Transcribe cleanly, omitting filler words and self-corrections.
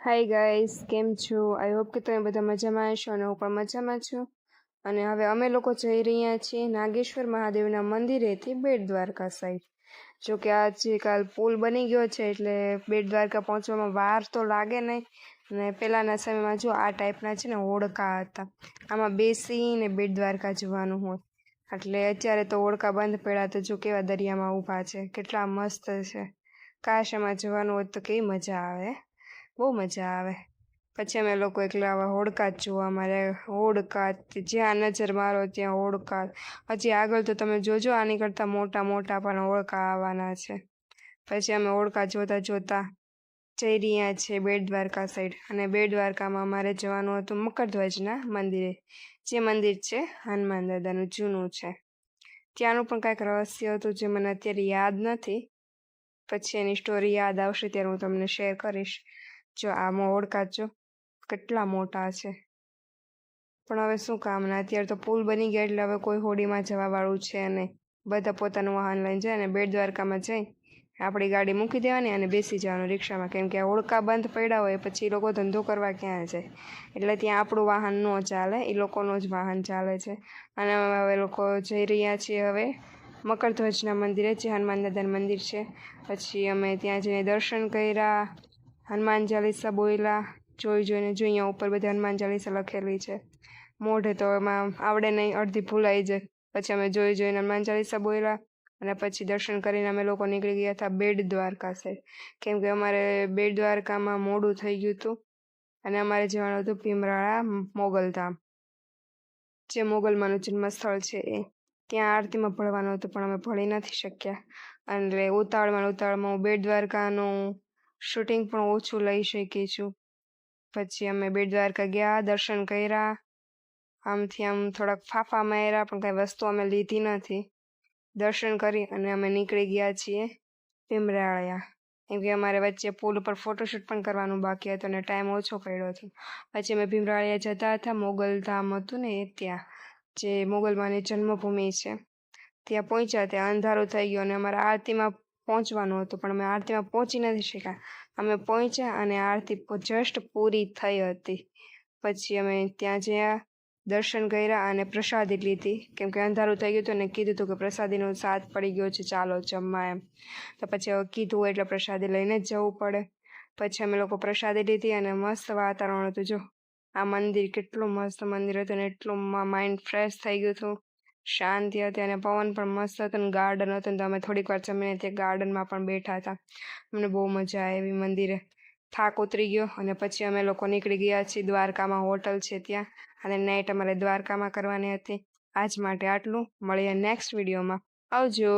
Hi guys, કેમ છો? I hope કે તમે બધા મજામાં હશો અને હું પણ મજામાં છું. અને હવે અમે લોકો જઈ રહ્યા છીએ નાગેશ્વર મહાદેવના મંદિરેથી બેટ દ્વારકા સાઈડ. જો કે આજકાલ પુલ બની ગયો છે એટલે બેટ દ્વારકા પહોંચવામાં વાર તો લાગે નહીં. અને પહેલાંના સમયમાં જો આ ટાઈપના છે ને હોડકા હતા, આમાં બેસીને બેટ દ્વારકા જવાનું હોય. એટલે અત્યારે તો હોડકા બંધ પડ્યા, તો જો કેવા દરિયામાં ઊભા છે, કેટલા મસ્ત છે. કાશ એમાં જવાનું હોત તો કેવી મજા આવે, બહુ મજા આવે. પછી અમે લોકો એકલા આવા હોડકા જ જોવા મારે, હોડકા જ્યાં નજર મારો ત્યાં હોડકા. હજી આગળ તો તમે જોજો, આની કરતાં મોટા મોટા પણ હોડકા આવવાના છે. પછી અમે હોડકા જોતા જોતા જઈ રહ્યા છે બેટ દ્વારકા સાઈડ. અને બેટ દ્વારકામાં અમારે જવાનું હતું મકરધ્વજના મંદિરે, જે મંદિર છે હનુમાન દાદાનું જૂનું છે. ત્યાંનું પણ કાંઈક રહસ્ય હતું જે મને અત્યારે યાદ નથી. પછી એની સ્ટોરી યાદ આવશે ત્યારે હું તમને શેર કરીશ. જો આ હોડકા જો કેટલા મોટા છે, પણ હવે શું કામના, અત્યારે તો પુલ બની ગયા એટલે હવે કોઈ હોડીમાં જવા વાળું છે નહીં. બધા પોતાનું વાહન લઈને જાય અને બેટ દ્વારકામાં જઈ આપણી ગાડી મૂકી દેવાની અને બેસી જવાનું રિક્ષામાં. કેમ કે હોડકા બંધ પડ્યા હોય પછી એ લોકો ધંધો કરવા ક્યાં જાય, એટલે ત્યાં આપણું વાહન ન ચાલે, એ લોકોનું જ વાહન ચાલે છે. અને હવે લોકો જઈ રહ્યા છીએ હવે મકરધ્વજના મંદિરે, જે હનુમાન દાદાનું મંદિર છે. પછી અમે ત્યાં જઈને દર્શન કર્યા, હનુમાન ચાલીસા બોલ્યા, જોઈને અહીંયા ઉપર બધી હનુમાન ચાલીસા લખેલી છે. મોઢે તો એમાં આવડે નહીં, અડધી ભૂલાઈ જાય. પછી અમે જોઈને હનુમાન ચાલીસા બોલ્યા અને પછી દર્શન કરીને અમે લોકો નીકળી ગયા હતા બેટ દ્વારકા સાઈડ. કેમ કે અમારે બેટ દ્વારકામાં મોડું થઈ ગયું હતું અને અમારે જવાનું હતું ભીમરાળા મોગલધામ, જે મોગલમાનું જન્મસ્થળ છે એ. ત્યાં આરતીમાં ભળવાનું હતું પણ અમે ભળી નથી શક્યા. એટલે ઉતાવળમાં હું બેટ દ્વારકાનું શૂટિંગ પણ ઓછું લઈ શકી છું. પછી અમે બેટ દ્વારકા ગયા, દર્શન કર્યા, આમથી આમ થોડાક ફાફા માર્યા, પણ કાંઈ વસ્તુ અમે લીધી નથી. દર્શન કરી અને અમે નીકળી ગયા છીએ ભીમરાળિયા. કેમ કે અમારે વચ્ચે પુલ ઉપર ફોટોશૂટ પણ કરવાનું બાકી હતું અને ટાઈમ ઓછો પડ્યો હતો. પછી અમે ભીમરાળિયા જતા હતા, મોગલધામ હતું ને એ ત્યાં, જે મોગલમાની જન્મભૂમિ છે, ત્યાં પહોંચ્યા. ત્યાં અંધારું થઈ ગયું અને અમારે આરતીમાં પહોંચવાનું હતું, પણ અમે આરતીમાં પહોંચી નથી શક્યા. અમે પહોંચ્યા અને આરતી જસ્ટ પૂરી થઈ હતી. પછી અમે ત્યાં જ્યાં દર્શન કર્યા અને પ્રસાદી લીધી, કેમ કે અંધારું થઈ ગયું હતું અને કીધું હતું કે પ્રસાદીનો સાથ પડી ગયો છે, ચાલો જમવા એમ. તો પછી હવે કીધું એટલે પ્રસાદી લઈને જ જવું પડે. પછી અમે લોકો પ્રસાદી લીધી અને મસ્ત વાતાવરણ હતું. જો આ મંદિર કેટલું મસ્ત મંદિર હતું ને એટલું માઇન્ડ ફ્રેશ થઈ ગયું હતું, શાંતિ હતી અને પવન પણ મસ્ત હતો ને ગાર્ડન હતું ને. તો અમે થોડીક વાર જમીને તે ગાર્ડનમાં પણ બેઠા હતા. અમને બહુ મજા આવી મંદિરે. થાક ઉતરી ગયો અને પછી અમે લોકો નીકળી ગયા છીએ દ્વારકામાં, હોટલ છે ત્યાં, અને નાઇટ અમારે દ્વારકામાં કરવાની હતી. આજ માટે આટલું. મળીએ નેક્સ્ટ વિડીયોમાં. આવજો.